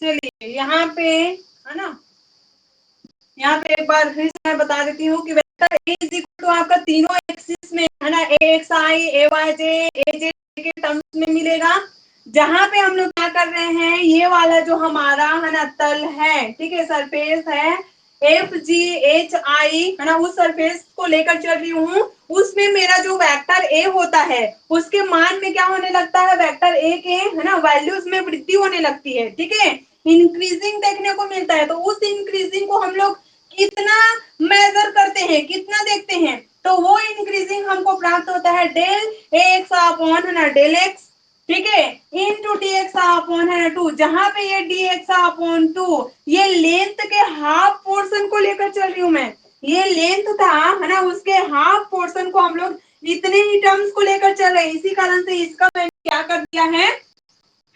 चलिए यहाँ पे है ना, यहाँ पे एक बार फिर मैं बता देती हूँ कि vector a is equal to आपका तीनों एक्सिस में है ना, ए एक्स आई ए वाई जे ए जे के टर्म्स में मिलेगा। जहां पे हम लोग क्या कर रहे हैं, ये वाला जो हमारा है ना तल है, ठीक है, सरफेस है एफ जी एच आई है ना, उस सरफेस को लेकर चल रही हूँ। उसमें मेरा जो वेक्टर ए होता है उसके मान में क्या होने लगता है, वेक्टर ए के है ना वैल्यूज में वृद्धि होने लगती है, ठीक है, इंक्रीजिंग देखने को मिलता है। तो उस इंक्रीजिंग को हम लोग कितना मेजर करते हैं, कितना देखते हैं, तो वो इंक्रीजिंग हमको प्राप्त होता है डेल ए एक्स अपॉन है ना डेल एक्स, ठीक है, इनटू डी एक्स अपॉन है ना 2, जहां पे ये डी एक्स अपॉन 2 ये लेंथ के हाफ पोर्शन को लेकर चल रही हूं मैं, ये लेंथ था है ना, उसके हाफ पोर्शन को हम लोग इतने ही टर्म्स को लेकर चल रहे हैं, इसी कारण से इसका मैंने क्या कर दिया है,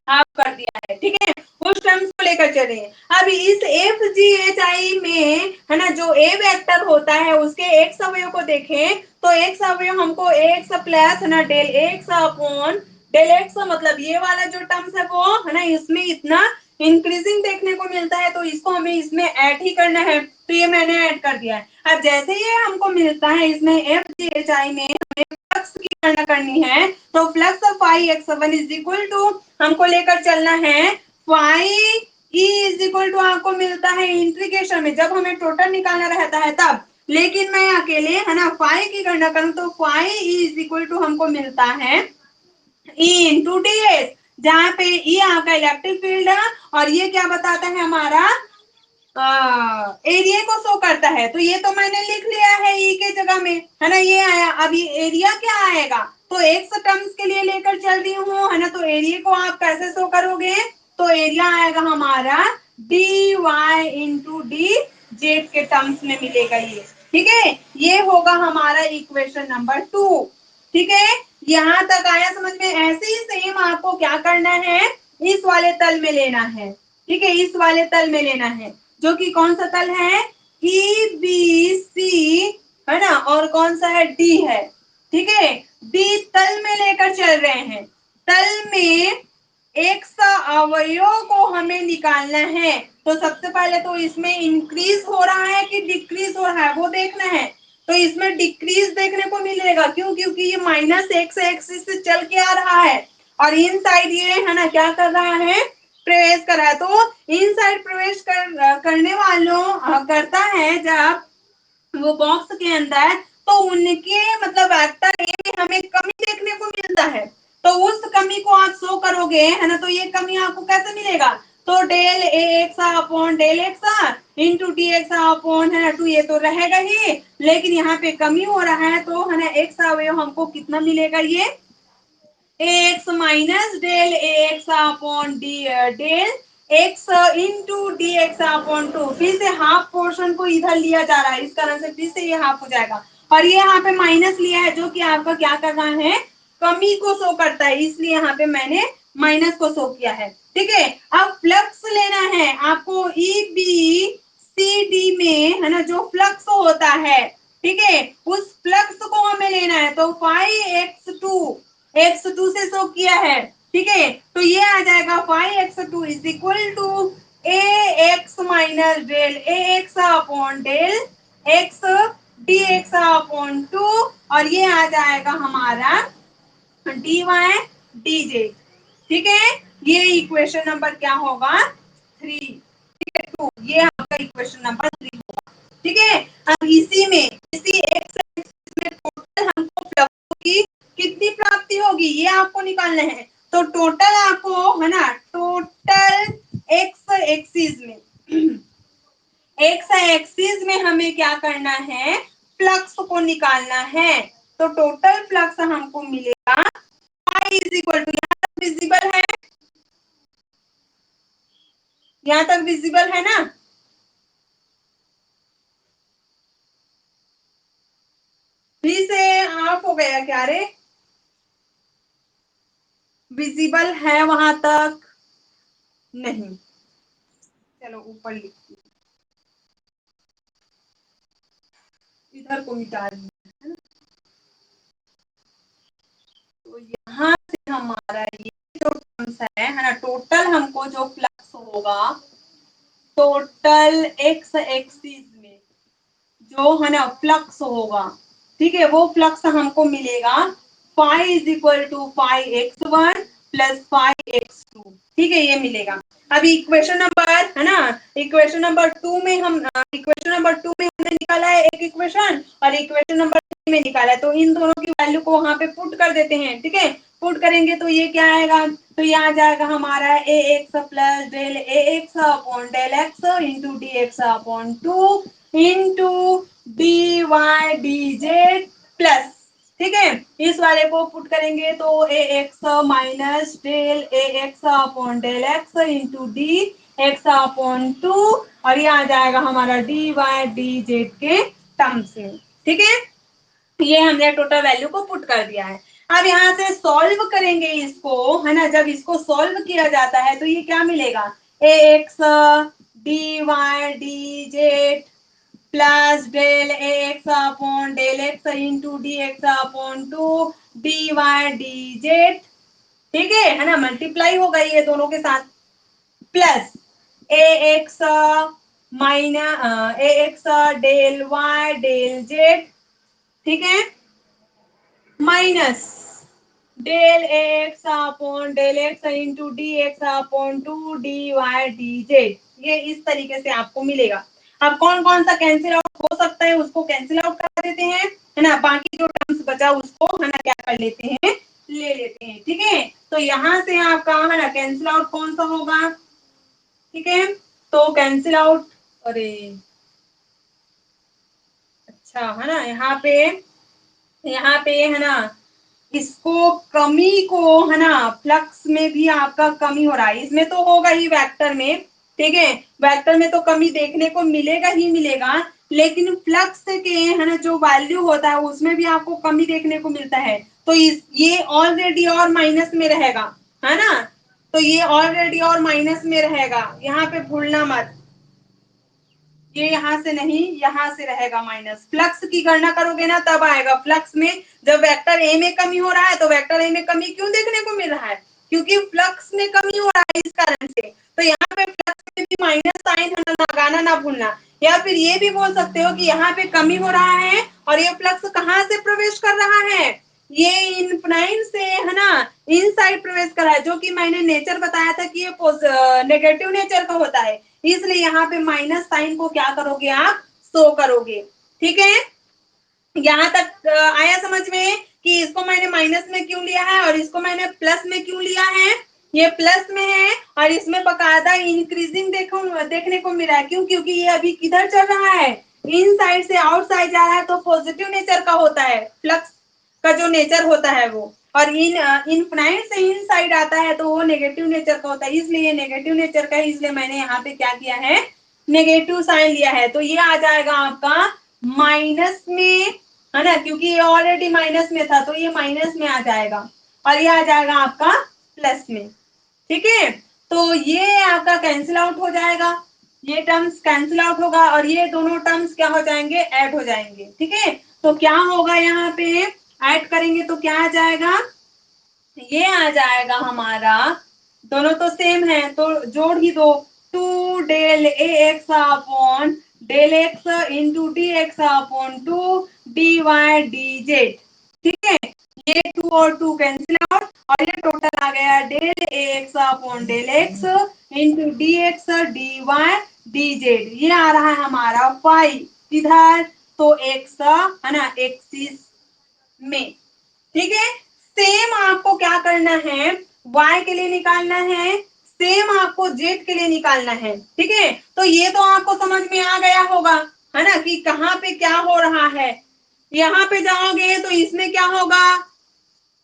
हाफ कर दिया है, ठीक है, उस टर्म्स को लेकर चले। अब इस एफ जी एच आई में है ना जो ए वेक्टर होता है उसके एक्स अवयव को देखें तो एक्स अवयव हमको एक्स प्लस है ना del x upon del x, मतलब ये वाला जो टर्म्स है वो है ना इसमें इतना इंक्रीजिंग देखने को मिलता है, तो इसको हमें इसमें ऐड ही करना है, तो ये मैंने ऐड कर दिया है। अब जैसे ये हमको मिलता है इसमें एफ जी एच आई में फ्लक्स की गणना करनी है, तो flux of phi x one is equal to हमको लेकर चलना है phi E is equal to, आपको मिलता है इंटीग्रेशन में जब हमें टोटल निकालना रहता है तब, लेकिन मैं अकेले है ना फाई की गणना करूं तो phi E is equal to हमको मिलता है ई इंटू डी एस, जहां पे ई आपका इलेक्ट्रिक फील्ड है और ये क्या बताता है हमारा एरिया को शो करता है। तो ये तो मैंने लिख लिया है ई के जगह में है ना, ये आया। अब ये एरिया क्या आएगा, तो एक्स टर्म्स के लिए लेकर चल रही हूँ है ना, तो एरिया को आप कैसे शो करोगे, तो एरिया आएगा हमारा D y into d Z के टर्म्स में मिलेगा ये, ठीक है, ये होगा हमारा इक्वेशन नंबर 2, ठीक है, यहाँ तक आया समझ में। ऐसे ही सेम आपको क्या करना है, इस वाले तल में लेना है, ठीक है, इस वाले तल में लेना है जो कि कौन सा तल है, ई बी सी है ना, और कौन सा है, डी है, ठीक है, डी तल में लेकर चल रहे हैं। तल में एक्स अवयव को हमें निकालना है, तो सबसे पहले तो इसमें इंक्रीज हो रहा है कि डिक्रीज हो रहा है वो देखना है, तो इसमें डिक्रीज देखने को मिलेगा, क्यों, क्योंकि ये माइनस एक्स एक्सिस से चल के आ रहा है और इन साइड ये है ना क्या कर रहा है, प्रवेश कर रहा है। तो इन साइड प्रवेश करने वालों करता है जब वो बॉक्स के अंदर, तो उनके मतलब वेक्टर ए में हमें कमी देखने को मिलता है, तो उस कमी को आप शो करोगे है ना, तो ये कमी आपको कैसे मिलेगा, तो डेल ए x upon del x into D x upon है ना 2, ये तो रहेगा ही, लेकिन यहाँ पे कमी हो रहा है तो है ना एक्स अवयव हमको कितना मिलेगा, ये x minus del x upon d del x into D x upon 2, फिर से हाफ पोर्शन को इधर लिया जा रहा है, इस कारण से फिर से ये हाफ हो जाएगा, और ये यहाँ पे माइनस लिया है जो कि आपका क्या कर रहा है, कमी को शो करता है, इसलिए यहाँ पे मैंने माइनस को शो किया है, ठीक है। अब फ्लक्स लेना है आपको, ई बी सी डी में है ना जो फ्लक्स होता है, ठीक है, उस फ्लक्स को हमें लेना है, तो फाइव x2 से शो किया है, ठीक है, तो ये आ जाएगा five x2 is equal to A x minus del A x upon del x d x upon 2, और ये आ जाएगा हमारा डी वाई डी जे, ठीक है, ये इक्वेशन नंबर क्या होगा, 3, ठीक है, 2, ये आपका इक्वेशन नंबर 3 होगा, ठीक है। अब इसी एक्स में टोटल हमको फ्लक्स की कितनी प्राप्ति होगी ये आपको निकालना है, तो टोटल आपको है ना, टोटल एक्स एक्सिस में एक्स एक्सिस में हमें क्या करना है, फ्लक्स को निकालना है, तो टोटल फ्लक्स हमको मिलेगा फाई इज इक्वल टू, यहाँ तक विजिबल है, यहाँ तक विजिबल है ना, फिर से ऑफ हो गया क्या रे, विजिबल है वहां तक, नहीं, चलो ऊपर लिखती हूँ, इधर को मिटा दी है ना, तो यहाँ से हमारा ये जो टर्म्स है ना, टोटल हमको जो फ्लक्स होगा टोटल एक्स एक्सिस में, जो है ना फ्लक्स होगा, ठीक है, वो फ्लक्स हमको मिलेगा phi is equal to phi x one plus phi x two, ठीक है, ये मिलेगा। अभी इक्वेशन नंबर है ना, इक्वेशन नंबर टू में हमने निकाला है एक इक्वेशन, और इक्वेशन नंबर 3 में निकाला है, तो इन दोनों की वैल्यू को वहां पे पुट कर देते हैं, ठीक है। पुट करेंगे तो ये क्या आएगा, तो ये आ जाएगा हमारा A X plus del A x upon del x into D x upon two into D Y D Z plus, ठीक है, इस वाले को पुट करेंगे तो A x minus del A x upon del x into D x upon two, और ये आ जाएगा हमारा डी वाई डी जेड के टर्म्स में, ठीक है। ये हमने टोटल वैल्यू को पुट कर दिया है। अब यहाँ से सॉल्व करेंगे इसको, है ना, जब इसको सॉल्व किया जाता है तो ये क्या मिलेगा, A X D Y D Z plus del A x upon del x into D x upon two D Y D Z, ठीक है ना, मल्टीप्लाई हो गई है दोनों के साथ, plus A x minus A X del Y del Z, ठीक है, minus del x upon del x into D x upon two D Y D Z, ये इस तरीके से आपको मिलेगा। अब कौन कौन सा कैंसिल आउट हो सकता है उसको कैंसिल आउट कर देते हैं, है ना, बाकी जो टर्म्स बचा उसको है ना क्या कर लेते हैं, ले लेते हैं, ठीक है। तो यहाँ से आपका है ना कैंसिल आउट कौन सा होगा, ठीक है, तो कैंसिल आउट, अरे अच्छा है ना, यहाँ पे है ना, इसको कमी को है ना फ्लक्स में भी आपका कमी हो रहा है, इसमें तो होगा ही वेक्टर में, ठीक है, वेक्टर में तो कमी देखने को मिलेगा ही मिलेगा, लेकिन फ्लक्स के है ना जो वैल्यू होता है उसमें भी आपको कमी देखने को मिलता है, तो ये ऑलरेडी और माइनस में रहेगा, है ना, तो ये ऑलरेडी और माइनस में रहेगा, यहाँ पे भूलना मत, ये यहाँ से नहीं, यहाँ से रहेगा माइनस, फ्लक्स की गणना करोगे ना तब आएगा, फ्लक्स में जब वेक्टर ए में कमी हो रहा है तो वेक्टर ए में कमी क्यों देखने को मिल रहा है, क्योंकि फ्लक्स में कमी हो रहा है इस कारण से, तो यहाँ पे फ्लक्स में भी माइनस साइन लगाना ना भूलना, या फिर ये भी बोल सकते हो कि यहाँ पे कमी हो रहा है और ये फ्लक्स कहाँ से प्रवेश कर रहा है, ये इनफिनाइट से है ना इनसाइड प्रवेश कर रहा है, जो कि मैंने नेचर बताया था कि ये नेगेटिव नेचर का होता है, इसलिए यहाँ पे माइनस साइन को क्या करोगे आप, शो करोगे, ठीक है। यहाँ तक आया समझ में कि इसको मैंने माइनस में क्यों लिया है और इसको मैंने प्लस में क्यों लिया है, ये प्लस में है और इसमें बकायदा इंक्रीजिंग देखने को मिला है, क्यों, क्योंकि ये अभी किधर चल रहा है, इन साइड से आउटसाइड जा रहा है, तो पॉजिटिव नेचर का होता है फ्लक्स का जो नेचर होता है वो, और इनफिनाइट से इन साइड आता है तो वो नेगेटिव नेचर का होता है, इसलिए नेगेटिव नेचर का है, इसलिए मैंने यहाँ पे क्या किया है, नेगेटिव साइन लिया है, तो ये आ जाएगा आपका माइनस में, है ना, क्योंकि ये ऑलरेडी माइनस में था तो ये माइनस में आ जाएगा, और ये आ जाएगा आपका प्लस में, ठीक है। तो ये आपका कैंसिल आउट हो जाएगा, ये टर्म्स कैंसिल आउट होगा और ये दोनों टर्म्स क्या हो जाएंगे, ऐड हो जाएंगे, ठीक है। तो क्या होगा यहाँ पे, ऐड करेंगे तो क्या आ जाएगा, ये आ जाएगा हमारा, दोनों तो सेम है तो जोड़ ही दो, टू डेल ए x upon del x into D x upon two D Y D Z, ठीक है, ये टू और टू कैंसिल आउट और ये टोटल आ गया डेल ए x upon del x into D x D Y D Z, ये आ रहा है हमारा फाई इधर, तो एक्स है ना एक्सिस में, ठीक है। सेम आपको क्या करना है, y के लिए निकालना है, सेम आपको z के लिए निकालना है, ठीक है। तो ये तो आपको समझ में आ गया होगा, है ना, कि कहाँ पे क्या हो रहा है, यहाँ पे जाओगे तो इसमें क्या होगा,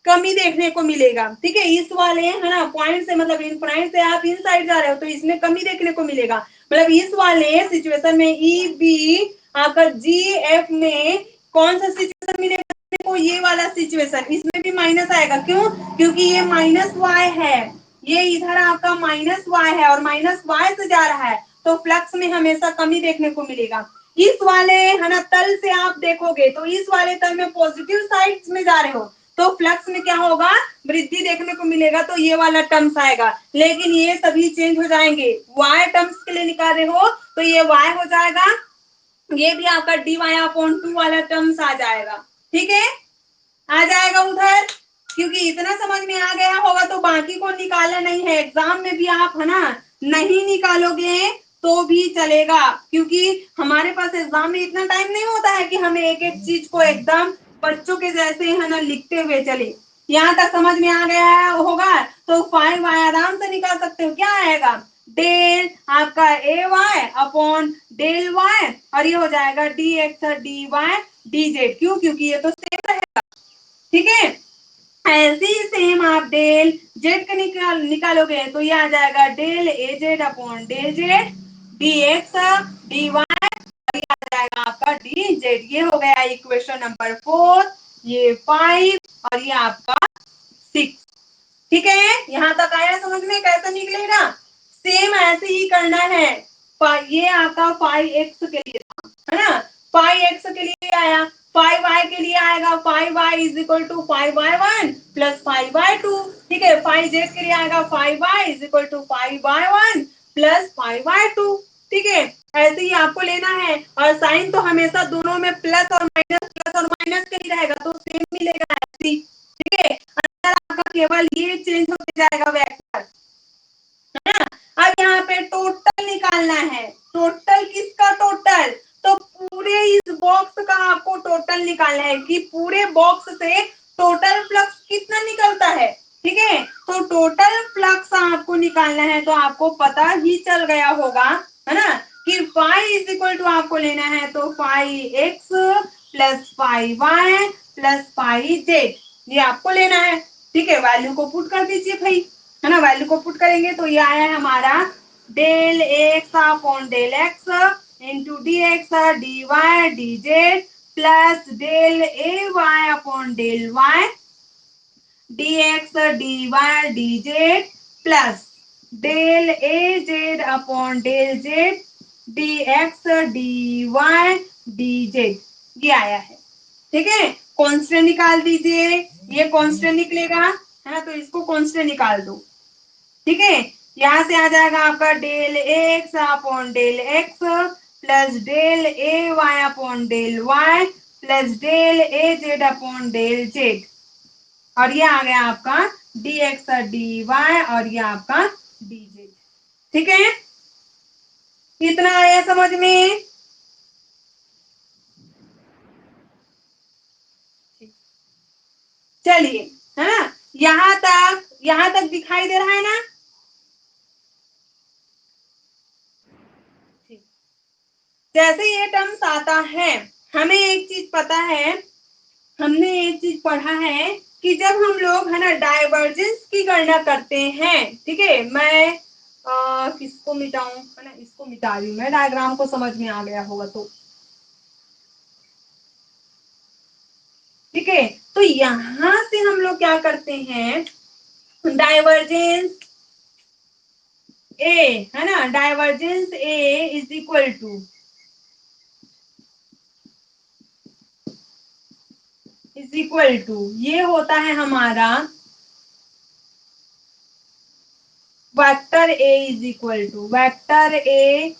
कमी देखने को मिलेगा, ठीक है, इस वाले है ना पॉइंट से, मतलब इनफिनाइट से आप इन साइड जा रहे हो तो इसमें कमी देखने को मिलेगा, मतलब इस वाले सिचुएशन में ई बी आपका जी एफ में कौन सा सिचुएशन मिलेगा को, ये वाला सिचुएशन, इसमें भी माइनस आएगा, क्यों, क्योंकि ये माइनस वाई है, ये इधर आपका माइनस वाई है और माइनस वाई से जा रहा है, तो फ्लक्स में हमेशा कमी देखने को मिलेगा। इस वाले है ना तल से आप देखोगे तो इस वाले तल में पॉजिटिव साइड में जा रहे हो तो फ्लक्स में क्या होगा, वृद्धि देखने को मिलेगा, तो ये वाला टर्म्स आएगा। लेकिन ये सभी चेंज हो जाएंगे। y टर्म्स के लिए निकाल रहे हो तो ये y हो जाएगा, ये भी आपका dy/2 वाला टर्म्स आ जाएगा। ठीक है, आ जाएगा उधर, क्योंकि इतना समझ में आ गया होगा तो बाकी को निकालना नहीं है। एग्जाम में भी आप है ना नहीं निकालोगे तो भी चलेगा, क्योंकि हमारे पास एग्जाम में इतना टाइम नहीं होता है कि हमें एक एक चीज को एकदम बच्चों के जैसे है ना लिखते हुए चले। यहाँ तक समझ में आ गया है होगा तो 5y आराम से निकाल सकते हो। क्या आएगा, डेल आपका ay/del y, और ये हो जाएगा dx dy dz। क्यों, क्योंकि ये तो सेम रहेगा। ठीक है, ऐसे ही सेम आप डेल जेड का निकालोगे तो ये आ जाएगा del az/del z dx dy, और ये आ जाएगा आपका dz। ये हो गया इक्वेशन नंबर 4, ये 5 और ये आपका 6। ठीक है, यहाँ तक आया समझ में कैसे निकलेगा। सेम ऐसे ही करना है। ये आपका 5x के लिए था, है ना, 5x के लिए आया, 5y के लिए आएगा 5y is equal to 5y1 plus 5y2। ठीक है, 5z के लिए आएगा 5y is equal to 5y1 plus 5y2। ठीक है, ऐसे ही आपको लेना है, और साइन तो हमेशा दोनों में प्लस और माइनस के ही रहेगा, तो सेम मिलेगा ऐसे। ठीक है, अंदर आपका केवल ये चेंज होते जाएगा वेक्टर, है ना। अब यहाँ पे टोटल निकालना है। टोटल किसका, टोटल तो पूरे इस बॉक्स का आपको टोटल निकालना है कि पूरे बॉक्स से टोटल फ्लक्स कितना निकलता है। ठीक है, तो टोटल फ्लक्स आपको निकालना है, तो आपको पता ही चल गया होगा, है ना, कि फाई इज इक्वल टू आपको लेना है तो phi x plus phi y plus phi z, ये आपको लेना है। ठीक है, वैल्यू को पुट कर दीजिए भाई, है ना, वैल्यू को पुट करेंगे तो ये आया है हमारा del x upon del x into D x D Y D Z plus del A Y upon del Y D x D Y D Z plus del A Z upon del Z D x D Y D Z, ये आया है। ठीक है, constant निकाल दीजिए, ये constant निकलेगा, है ना, तो इसको कॉन्स्टेंट निकाल दो। ठीक है, यहां से आ जाएगा आपका del x upon del X plus del A Y upon del Y plus del A Z upon del Z, और ये आ गया आपका डी एक्स डी वाई और ये आपका डी जेड। ठीक है, कितना आया समझ में। चलिए, है ना, यहां तक दिखाई दे रहा है ना। जैसे ये टर्म्स आता है, हमें एक चीज पता है, हमने एक चीज पढ़ा है कि जब हम लोग है ना डाइवर्जेंस की गणना करते हैं। ठीक है, मैं किसको मिटाऊं, है ना, इसको मिटा रही हूं मैं, डायग्राम को समझ में आ गया होगा तो। ठीक है, तो यहां से हम लोग क्या करते हैं, डाइवर्जेंस ए, है ना, divergence A is equal to ये होता है हमारा vector a is equal to vector a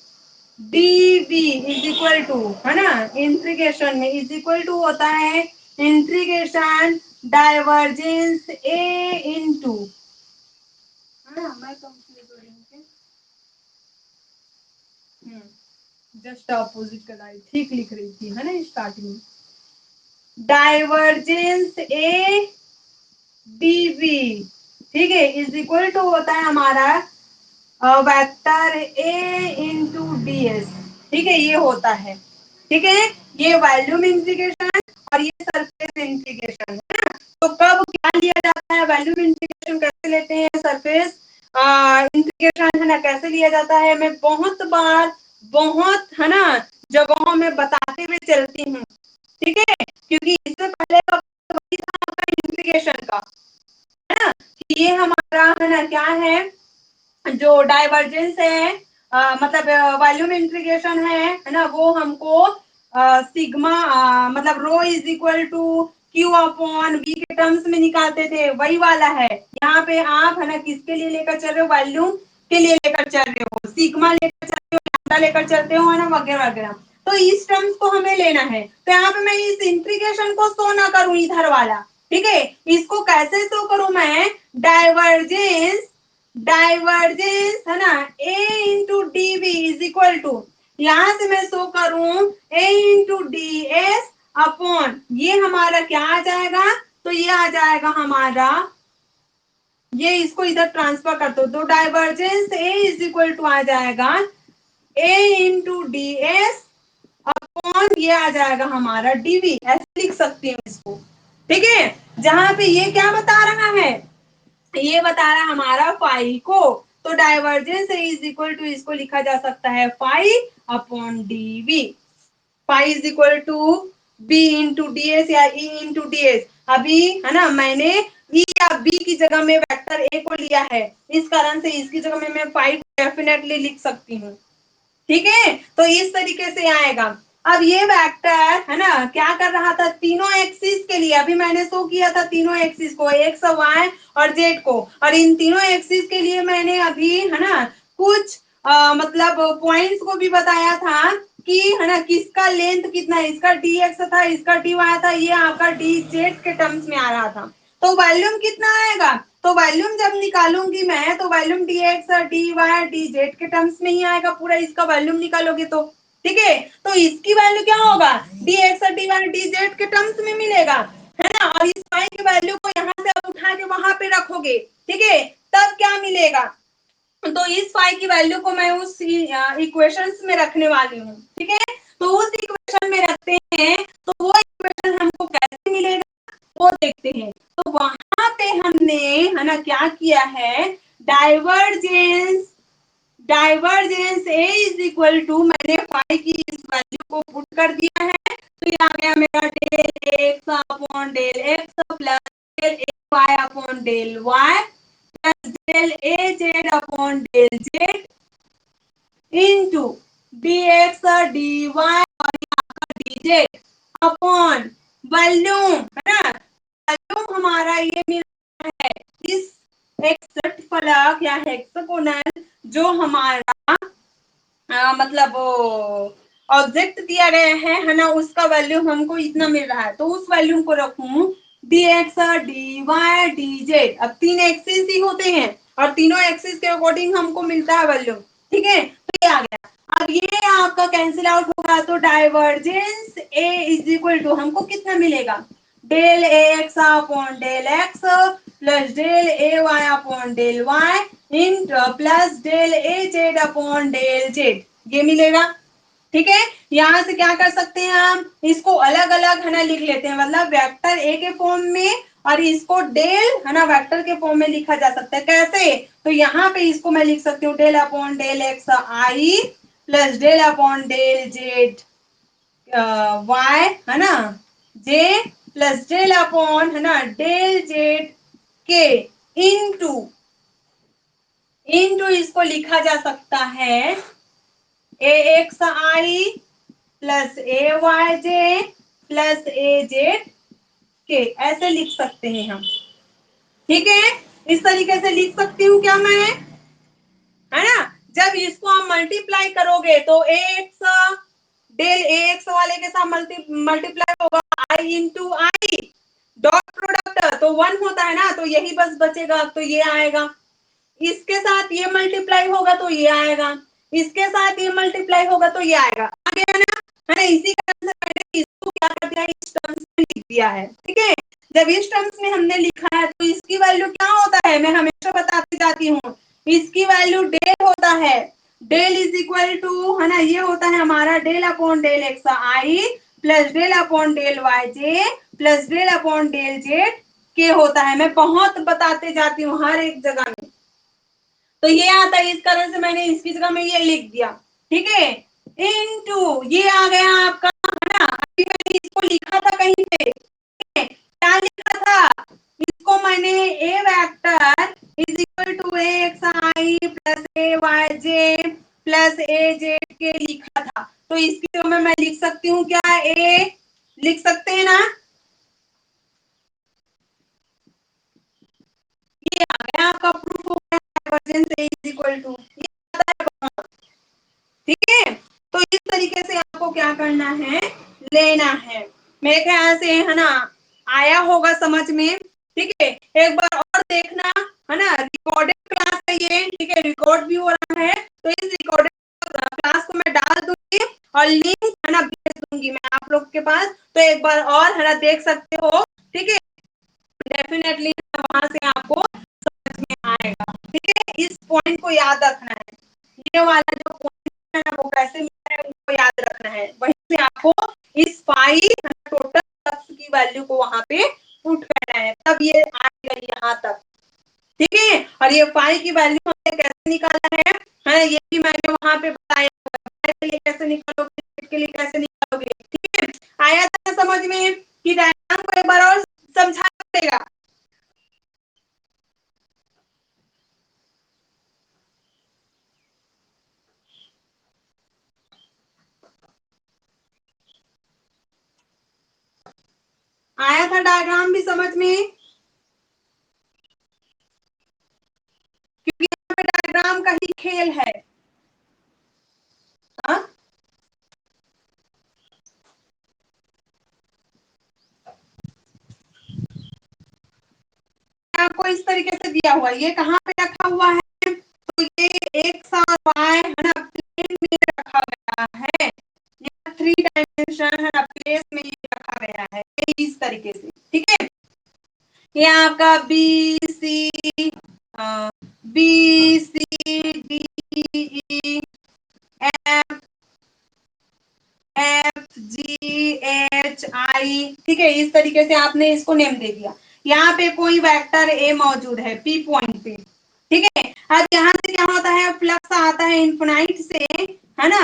d b is equal to, है ना, इंटीग्रेशन में इज इक्वल टू होता है इंटीग्रेशन डाइवर्जेंस ए इनटू, है ना, मैं कंफ्यूज हो रही हूँ, जस्ट अपोजिट कर रही, ठीक लिख रही थी, है ना, स्टार्टिंग में डाइवर्जेंस ए डी बी, ठीक है, इज इक्वल टू होता है हमारा वेक्टर ए इंटू डी एस। ठीक है, ये होता है। ठीक है, ये वॉल्यूम इंटीग्रेशन और ये सरफेस इंटीग्रेशन, है ना। तो कब क्या लिया जाता है, वॉल्यूम इंटीग्रेशन कैसे लेते हैं, सरफेस इंटीग्रेशन, है ना, कैसे लिया जाता है, मैं बहुत बार बहुत, है ना, जगहों में बताते हुए चलती हूँ। ठीक है, क्योंकि इससे पहले का वही था आपका इंटीग्रेशन का, है ना, ये हमारा है ना क्या है, जो डाइवर्जेंस है मतलब वॉल्यूम इंटीग्रेशन है ना, वो हमको सिग्मा मतलब rho is equal to Q upon V के टर्म्स में निकालते थे, वही वाला है। यहाँ पे आप है ना किसके लिए लेकर चल रहे हो, वॉल्यूम के लिए लेकर चल रहे हो, सिग्मा लेकर चल रहे हो, लैम्डा लेकर चलते हो, है ना, वगैरह वगैरह। तो इस टर्म्स को हमें लेना है। तो यहाँ पे मैं इस इंटीग्रेशन को शो ना करूं, इधर वाला, ठीक है। इसको कैसे शो करूं मैं, डाइवर्जेंस, डाइवर्जेंस है ना A into d v is equal to, यहां से मैं शो करूं A into D S upon, ये हमारा क्या आ जाएगा, तो ये आ जाएगा हमारा, ये इसको इधर ट्रांसफर कर दो, तो divergence A is equal to आ जाएगा A into D S upon, ये आ जाएगा हमारा डीवी, ऐसे लिख सकती हूँ इसको, ठीक है। जहां पे ये क्या बता रहा है, ये बता रहा है हमारा फाई को, तो डाइवर्जेंस इज इक्वल टू, इसको लिखा जा सकता है phi upon d v, phi is equal to b into D s या ई इंटू डी एस। अभी है ना मैंने ई या बी की जगह में वेक्टर ए को लिया है, इस कारण से इसकी जगह में मैं फाई डेफिनेटली लिख सकती हूँ, ठीक है। तो इस तरीके से आएगा। अब ये वेक्टर है ना क्या कर रहा था, तीनों एक्सिस के लिए, अभी मैंने शो किया था तीनों एक्सिस को, एक्स वाई और जेड को, और इन तीनों एक्सिस के लिए मैंने अभी है ना कुछ मतलब पॉइंट्स को भी बताया था कि है ना किसका लेंथ कितना है, इसका डी एक्स था, इसका डी वाई था, ये आपका डी जेड के टर्म्स में आ रहा था। तो वॉल्यूम कितना आएगा, तो वॉल्यूम जब निकालूंगी मैं, तो volume d x D Y D Z के टर्म्स में ही आएगा, पूरा इसका वॉल्यूम निकालोगे तो, ठीक है। तो इसकी वैल्यू क्या होगा, d x D Y D Z के टर्म्स में मिलेगा, है ना। और इस वाई की वैल्यू को यहाँ से आप उठा के वहां पे रखोगे, ठीक है, तब क्या मिलेगा, तो इस फाई की वैल्यू को मैं उस इक्वेशंस में रखने वाली हूँ, ठीक है। तो उस इक्वेशन में रखते हैं, तो वो इक्वेशन हमको कैसे मिलेगा वो देखते हैं। तो वहां पे हमने है ना क्या किया है, divergence, divergence A is equal to, मैंने फाई की इस वैल्यू को पुट कर दिया है, तो ये आ गया मेरा del x upon del X plus del A Y upon del Y plus del A Z upon del Z into D x D Y और यहाँ डी जेड अपॉन वॉल्यूम, है ना, वॉल्यूम हमारा ये मिल रहा है इस एक्सेप्ट फलक या हेक्सागोनल जो हमारा मतलब ऑब्जेक्ट दिया गया है ना, उसका वैल्यू हमको इतना मिल रहा है, तो उस वैल्यू को रखूं d x D Y D z. अब तीन एक्सिस ही होते हैं और तीनों एक्सिस के अकॉर्डिंग हमको मिलता है वैल्यू, ठीक है। तो ये आ गया। अब ये आपका कैंसिल आउट होगा, तो divergence A is equal to हमको कितना मिलेगा, del A x upon del X plus del A Y upon del Y in plus del A Z upon del Z, ये मिलेगा, ठीक है। यहां से क्या कर सकते हैं हम, इसको अलग अलग है ना लिख लेते हैं, मतलब वेक्टर ए के फॉर्म में और इसको डेल है ना वेक्टर के फॉर्म में लिखा जा सकता है, कैसे, तो यहाँ पे इसको मैं लिख सकती हूँ del upon del X I plus del upon del Z Y, है ना, जे प्लस डेल अपॉन है ना del Z K into, into इसको लिखा जा सकता है A X I plus A Y J plus A Z K, ऐसे लिख सकते हैं हम, ठीक है। इस तरीके से लिख सकती हूँ क्या मैं, है ना। जब इसको हम मल्टीप्लाई करोगे तो A X del A x वाले के साथ मल्टीप्लाई होगा आई इंटू आई, डॉट प्रोडक्ट तो 1 होता है ना, तो यही बस बचेगा, तो ये आएगा, इसके साथ ये मल्टीप्लाई होगा तो ये आएगा, इसके साथ ये मल्टीप्लाई होगा तो ये आएगा, आ गया ना, है ना। इसी कारण से मैंने इसको क्या कर दिया, इस टर्म्स में लिख दिया है, ठीक है। जब इस टर्म्स में हमने लिखा है तो इसकी वैल्यू क्या होता है, मैं हमेशा बताती जाती हूँ, इसकी वैल्यू डेल होता है, डेल इज इक्वल टू है ना, ये होता है हमारा del upon del X I plus del upon del Y J plus del upon del Z K होता है, मैं बहुत बताते जाती हूँ हर एक जगह में, तो ये आता है, इस कारण से मैंने इसकी जगह में ये लिख दिया, ठीक है। इनटू ये आ गया आपका, है ना, अभी मैंने इसको लिखा था कहीं पे, क्या लिखा था, इसको मैंने A vector is equal to A X I plus A Y J plus A Z K लिखा था, तो इसकी जगह में मैं लिख सकती हूँ क्या, ए लिख सकते हैं ना, आपका प्रूफ हो गया divergence A is equal to, ठीक है। तो इस तरीके से आपको क्या करना है, लेना है। मेरे ख्याल से है ना आया होगा समझ में, ठीक है। एक बार और देखना है ना, रिकॉर्डेड क्लास है ये, ठीक है, रिकॉर्ड भी हो रहा है। तो इस रिकॉर्डेड क्लास को मैं डाल दूंगी और लिंक है ना भेज दूंगी मैं आप लोग के पास, तो एक बार और है ना देख सकते हो, ठीक है। डेफिनेटली वहां से आपको समझ में आएगा, ठीक है। इस पॉइंट को याद रखना है, ये वाला जो पॉइंट है ना वो कैसे मिलता है उनको याद रखना है। वहीं से आपको इस फाई टोटल फ्लक्स की वैल्यू को वहां पे पुट करना है, तब ये आएगा यहाँ तक, ठीक है। और ये फाई की वैल्यू हमने कैसे निकाला है ये भी मैंने वहां पे बताया, के लिए कैसे निकालोगे, के लिए कैसे निकालोगे, ठीक है। आया था समझ में कि डायग्राम को एक बार और समझा देगा। आया था डायग्राम भी समझ में, क्योंकि यहाँ पे डायग्राम का ही खेल है। हा? आपको इस तरीके से दिया हुआ है, ये कहाँ पे रखा हुआ है, तो ये एक्स और वाई है ना प्लेन में रखा गया है, ये 3 डायमेंशन है ना प्लेस में ये रखा गया है, इस तरीके से, ठीक है। ये आपका B C D E F F G H I, ठीक है। इस तरीके से आपने इसको नेम दे दिया। यहाँ पे कोई वेक्टर ए मौजूद है पी पॉइंट पे, ठीक है। अब यहाँ से क्या होता है, फ्लक्स आता है इन्फिनाइट से, है ना,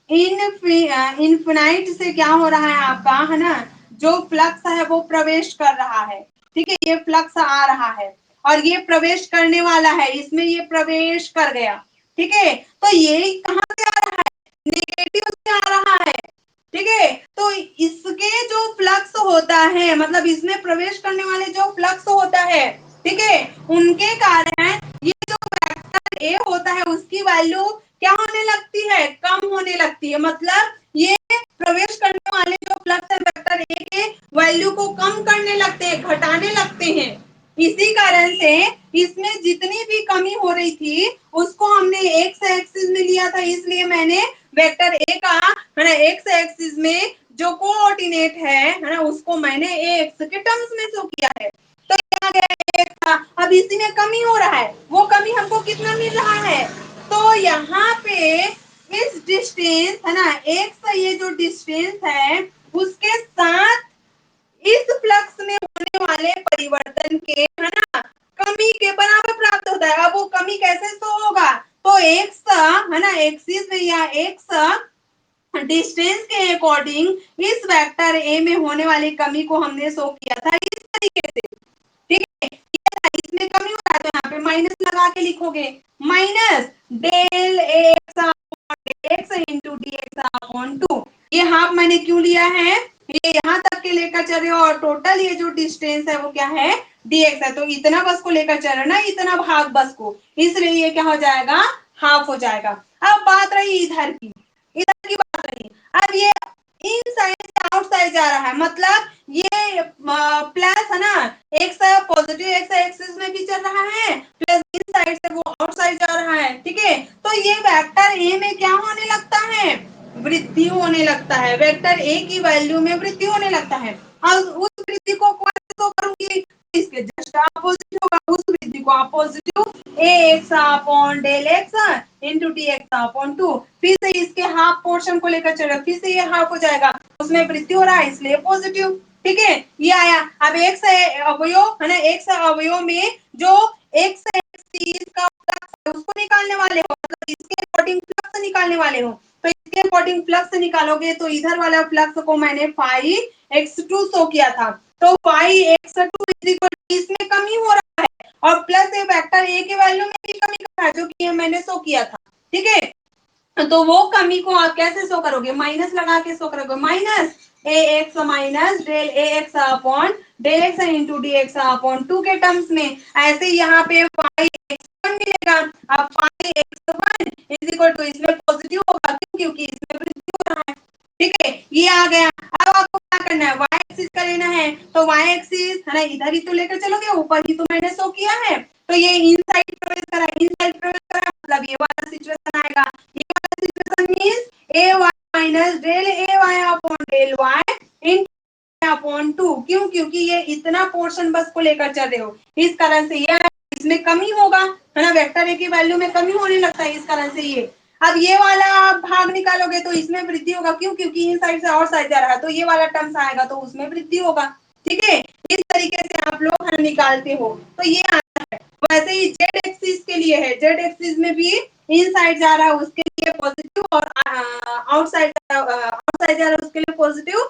इन्फिनाइट से क्या हो रहा है आपका, है ना, जो फ्लक्स है वो प्रवेश कर रहा है, ठीक है। ये फ्लक्स आ रहा है और ये प्रवेश करने वाला है, इसमें ये प्रवेश कर गया, ठीक है। तो ये कहाँ से आ रहा है, नेगेटिव से आ रहा है, ठीक है। तो इसके जो फ्लक्स होता है, मतलब इसमें प्रवेश करने वाले जो फ्लक्स होता है, ठीक है, उनके कारण ये जो वेक्टर ए होता है उसकी वैल्यू क्या होने लगती है, कम होने लगती है। मतलब ये प्रवेश करने वाले जो फ्लक्स है वेक्टर ए के वैल्यू को कम करने लगते हैं, घटाने लगते हैं। इसी कारण से इसमें जितनी भी कमी हो रही थी उसको हमने एक्स एक्सिस में लिया था, इसलिए मैंने वेक्टर ए का है ना एक्स एक्सिस में जो कोऑर्डिनेट है ना उसको मैंने एक्स के टर्म्स में शो किया है। तो यहाँ गया एक्स था, अब इसी में कमी हो रहा है, वो कमी हमको कितना मिल रहा है, तो यहाँ पे इस डिस्टेंस है ना एक्स, ये जो डिस्टेंस है उसके साथ इस फ्लक्स में होने वाले परिवर्तन के है ना कमी के बराबर प्राप्त होता है। अब वो कमी कैसे शो होगा, तो एक्स है ना एक्सिस में या एक्स डिस्टेंस के अकॉर्डिंग इस वेक्टर ए में होने वाली कमी को हमने शो किया था इस तरीके से, ठीक है। इसमें कमी हो रहा है तो यहाँ पे माइनस लगा के लिखोगे, minus del x into D x upon 2। ये हाफ मैंने क्यों लिया है, ये यहाँ तक के लेकर चल रहे हो और टोटल ये जो डिस्टेंस है वो क्या है, dx है। तो इतना बस को लेकर चल रहे ना, इतना भाग बस को, इसलिए ये क्या हो जाएगा, हाफ हो जाएगा। अब बात रही इधर की, इधर की बात रही। अब ये इन साइड से आउट साइड जा रहा है, मतलब ये प्लस है ना एक्स पॉजिटिव एक्स एक्सिस में भी चल रहा है, प्लस इस साइड से वो आउट साइड जा रहा है, ठीक है। तो ये वेक्टर ए में क्या होने लगता है, वृद्धि होने लगता है, वेक्टर ए की वैल्यू में वृद्धि होने लगता है। और उस वृद्धि को कैसे शो करूंगी, इसके जस्ट अपोजिट होगा, उस वृद्धि को आप positive A x upon del x into D x upon 2, फिर से इसके हाफ पोर्शन को लेकर चलो, फिर से ये हाफ हो जाएगा, उसमें वृद्धि हो रहा है इसलिए पॉजिटिव, ठीक है। ये आया। अब एक्स अवयव है ना, एक्स अवयव में जो एक्स एक्सिस का फ्लक्स है उसको निकालने वाले हो, मतलब इसके अकॉर्डिंग फ्लक्स निकालने वाले हो, तो इसके अकॉर्डिंग फ्लक्स निकालोगे तो इधर वाला फ्लक्स को मैंने फाई x2 शो किया था, तो फाई x2 इसमें कमी हो रहा है और प्लस ए वेक्टर ए के वैल्यू में भी कमी कर रहा है जो कि मैंने शो किया था, ठीक है। तो वो कमी को आप कैसे शो करोगे, माइनस लगा के शो करोगे, minus A x minus del A x upon del x into D x upon 2 के टर्म्स में। ऐसे यहाँ पे फाई 1 मिलेगा। अब five x one is equal to, इसमें पॉजिटिव होगा क्यों, क्योंकि इसमें वृद्धि हो रहा है। ठीक है, ये आ गया। अब आपको क्या करना है, वाई एक्सिस का लेना है, तो वाई एक्सिस है ना इधर ही तो लेकर चलोगे, ऊपर ही तो मैंने शो किया है, तो ये इनसाइड प्रवेश करा, इनसाइड प्रवेश करा मतलब ये वाला सिचुएशन आएगा। ये वाला situation means a y minus del A Y upon del Y in upon 2, क्यों, क्योंकि ये इतना पोर्शन बस को लेकर चल रहे हो, इस कारण से ये इसमें कमी होगा, है ना, वेक्टर ए की वैल्यू में कमी होने लगता है, इस कारण से ये। अब ये वाला आप भाग निकालोगे तो इसमें वृद्धि होगा, क्यों, क्योंकि इन साइड से और साइड जा रहा है, तो ये वाला टर्म्स आएगा तो उसमें वृद्धि होगा। ठीक है, इस तरीके से आप लोग है निकालते हो, तो ये आता है। वैसे ही जेड एक्सिस के लिए है, जेड एक्सिस में भी इन साइड जा रहा है उसके लिए पॉजिटिव, और आउटसाइड आउटसाइड जा रहा है उसके लिए पॉजिटिव,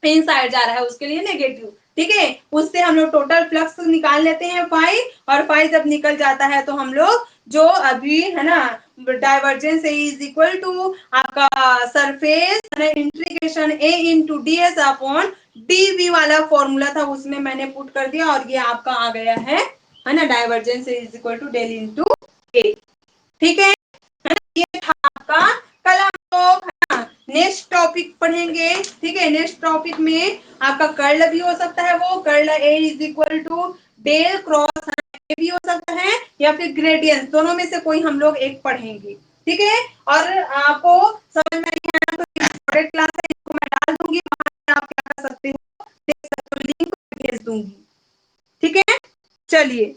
इन साइड जा रहा है उसके लिए नेगेटिव। ठीक है, उससे हम लोग टोटल फ्लक्स निकाल लेते हैं फाई, और फाई जब निकल जाता है तो हम लोग जो अभी है ना डाइवर्जेंस इज इक्वल टू आपका surface integration a into D S upon d v वाला फॉर्मूला था, उसमें मैंने पुट कर दिया और ये आपका आ गया है ना, divergence is equal to del into A. ठीक है, ये था आपका। कल हम लोग नेक्स्ट टॉपिक पढ़ेंगे। ठीक है, नेक्स्ट टॉपिक में आपका कर्ल भी हो सकता है, वो curl A is equal to del cross A भी हो सकता है, या फिर ग्रेडियंस, दोनों में से कोई हम लोग एक पढ़ेंगे। ठीक है, और आपको समझ में नहीं आया तो क्लास है, इसको मैं डाल दूंगी, वहां से आप क्या कर सकते हो, देख सकते हो, लिंक भेज दूंगी। ठीक है, चलिए।